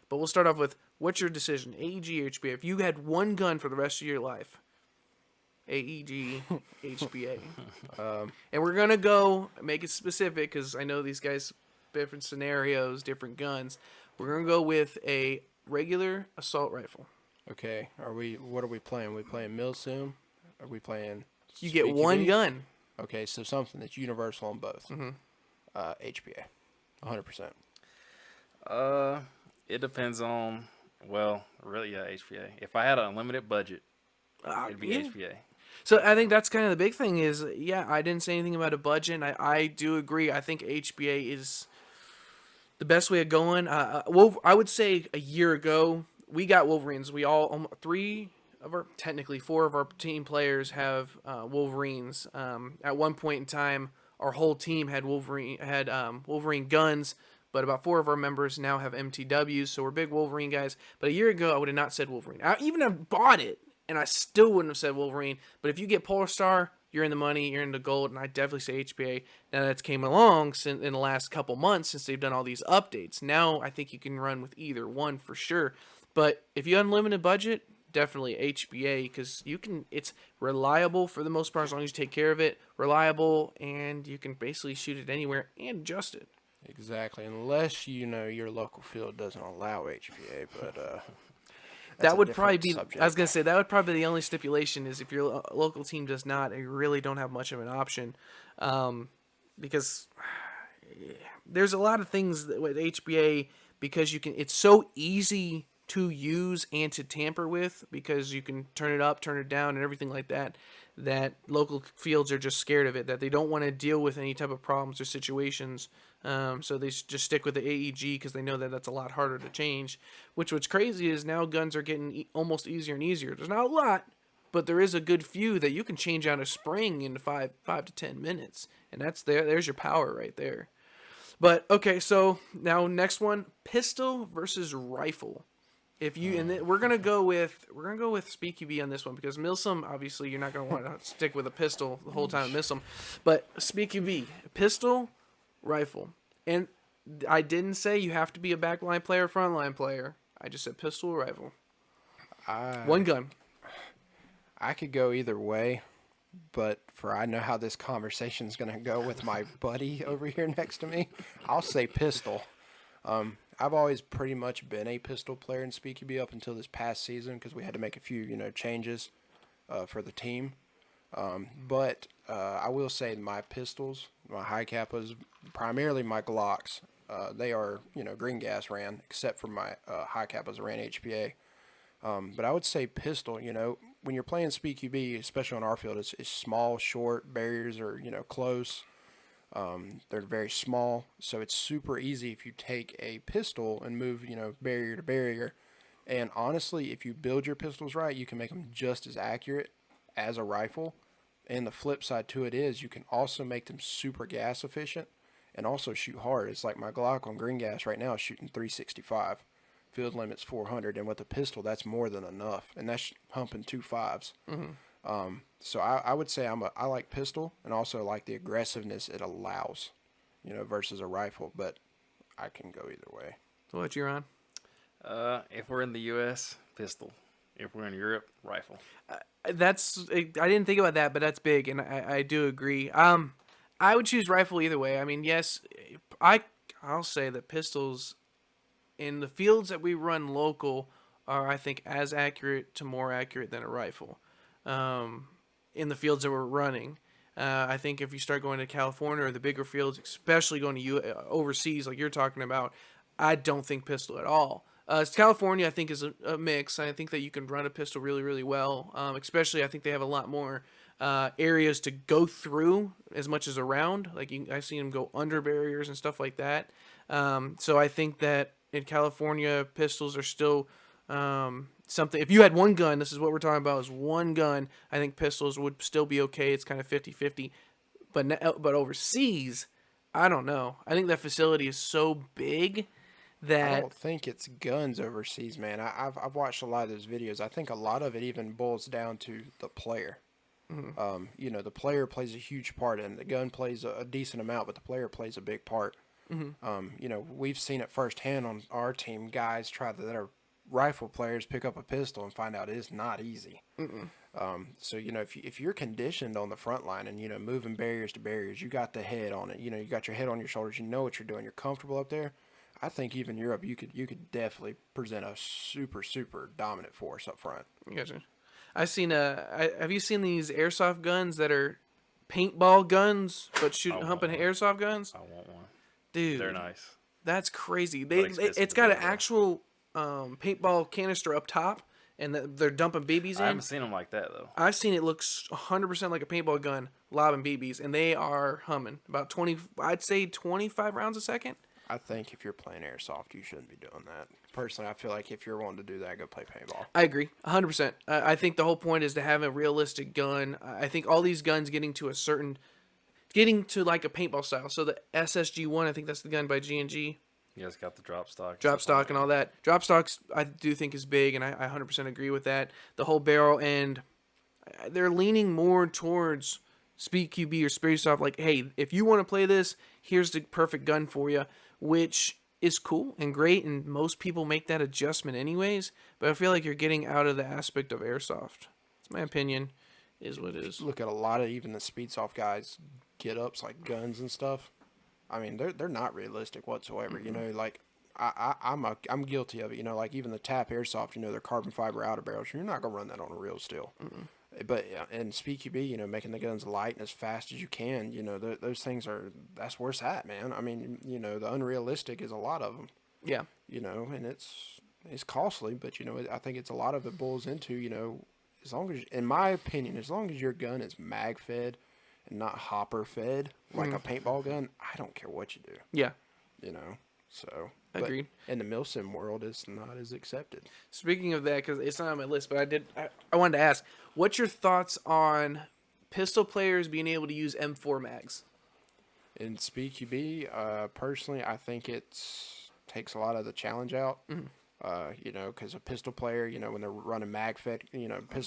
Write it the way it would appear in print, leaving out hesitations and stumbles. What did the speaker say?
But we'll start off with, what's your decision, AEG or HPA? If you had one gun for the rest of your life, AEG, HPA. And we're going to go, make it specific, because I know these guys, different scenarios, different guns. We're going to go with a regular assault rifle. Okay, what are we playing? Are we playing Milsim? Are we playing You get Speaky one B? gun. Okay, so something that's universal on both. Mm-hmm. HPA, 100%. It depends on, well, really, yeah, HPA. If I had an unlimited budget, it'd be Yeah. HPA. So I think that's kind of the big thing is, yeah, I didn't say anything about a budget. And I do agree. I think HBA is the best way of going. I would say a year ago, we got Wolverines. We all, technically four of our team players have Wolverines. At one point in time, our whole team had Wolverine guns, but about four of our members now have MTWs, so we're big Wolverine guys. But a year ago, I would have not said Wolverine. I even have bought it, and I still wouldn't have said Wolverine. But if you get Polar Star, you're in the money, you're in the gold, and I definitely say HPA. Now that's came along in the last couple months since they've done all these updates. Now I think you can run with either one for sure. But if you have unlimited budget, definitely HBA, because it's reliable for the most part as long as you take care of it. Reliable, and you can basically shoot it anywhere and adjust it. Exactly, unless your local field doesn't allow HPA, but that would probably be. subject. I was gonna say that would probably be the only stipulation is if your local team does not, you really don't have much of an option, because there's a lot of things with HBA because it's so easy to use and to tamper with because you can turn it up, turn it down, and everything like that. That local fields are just scared of it. That they don't want to deal with any type of problems or situations. So they just stick with the AEG because they know that that's a lot harder to change. What's crazy is now guns are getting almost easier and easier. There's not a lot, but there is a good few that you can change out a spring in 5 to 10 minutes, and there's your power right there. But okay, so now next one, pistol versus rifle. If you we're gonna go with Speaky B on this one because Milsim, obviously you're not gonna want to stick with a pistol the whole time Milsim, but Speaky B, pistol, rifle, and I didn't say you have to be a backline player, frontline player. I just said pistol or rifle. One gun. I could go either way, but I know how this conversation is gonna go with my buddy over here next to me. I'll say pistol. I've always pretty much been a pistol player in Speaky B up until this past season because we had to make a few, changes for the team. But I will say my pistols, my high capas, primarily my Glocks, they are, green gas ran, except for my high capas ran HPA. But I would say pistol, when you're playing Speaky B, especially on our field, it's small, short, barriers are, close. They're very small, so it's super easy if you take a pistol and move, barrier to barrier. And honestly, if you build your pistols right, you can make them just as accurate as a rifle. And the flip side to it is you can also make them super gas efficient and also shoot hard. It's like my Glock on green gas right now is shooting 365. Field limit's 400, and with a pistol, that's more than enough. And that's humping 2.5s. Mm-hmm. So I would say I like pistol and also like the aggressiveness it allows, versus a rifle. But I can go either way. So what you're on? If we're in the U.S., pistol. If we're in Europe, rifle. I didn't think about that, but that's big, and I do agree. I would choose rifle either way. I mean, yes, I'll say that pistols in the fields that we run local are, I think, as accurate to more accurate than a rifle. In the fields that we're running, I think if you start going to California or the bigger fields, especially going to overseas like you're talking about, I don't think pistol at all. California, I think, is a mix. I think that you can run a pistol really, really well. Especially, I think they have a lot more areas to go through as much as around. Like I've seen them go under barriers and stuff like that. So I think that in California, pistols are still something. If you had one gun, this is what we're talking about, is one gun, I think pistols would still be okay. It's kind of 50-50. But overseas, I don't know. I think that facility is so big that I don't think it's guns overseas, man. I've watched a lot of those videos. I think a lot of it even boils down to the player. Mm-hmm. The player plays a huge part, and the gun plays a decent amount, but the player plays a big part. You know, we've seen it firsthand on our team. Guys that are rifle players pick up a pistol and find out it's not easy. So you know, if you're conditioned on the front line and you know moving barriers to barriers, you got the head on it. You know, you got your head on your shoulders. You know what you're doing. You're comfortable up there. I think even Europe, you could definitely present a super dominant force up front. Gotcha. I've seen have you seen these airsoft guns that are paintball guns but I want humping one. airsoft guns? I want one. Dude, They're nice. that's crazy. expensive It's to got an build, though. actual paintball canister up top, and they're dumping BBs I in. haven't seen them like that though. I've seen it looks 100% like a paintball gun, lobbing BBs, and they are humming about 20. I'd say 25 rounds a second. I think if you're playing airsoft, you shouldn't be doing that. Personally, I feel like if you're wanting to do that, go play paintball. I agree, 100%. I think the whole point is to have a realistic gun. I think all these guns getting to like a paintball style. So the SSG-1, I think that's the gun by G&G. You guys got the drop stock. Drop stock and all that. Drop stocks, I do think is big, and I 100% agree with that. The whole barrel end, they're leaning more towards Speed QB or Spirit Soft. Like, hey, if you want to play this, here's the perfect gun for you, which is cool and great, and most people make that adjustment anyways. But I feel like you're getting out of the aspect of airsoft. It's my opinion, is what it is. Look at a lot of even the speed soft guys get ups like guns and stuff. I mean, they're not realistic whatsoever. You know, like I'm guilty of it. You know, like even the tap airsoft. You know, they're carbon fiber outer barrels. You're not gonna run that on a real steel. But yeah, and Speed QB, you know, making the guns light and as fast as you can. You know, those things that's where it's at, man. I mean, you know, the unrealistic is a lot of them. Yeah. You know, and it's costly, but you know, I think it's a lot of it boils into, you know, as long as, in my opinion, as long as your gun is mag fed and not hopper fed like a paintball gun, I don't care what you do. Yeah. You know, so Agreed. But in the milsim world, it's not as accepted. Speaking of that, because it's not on my list, but I wanted to ask, what's your thoughts on pistol players being able to use M4 mags? In Speed QB, personally, I think takes a lot of the challenge out. You know, because a pistol player, you know, when they're running mag fed, you know, pistol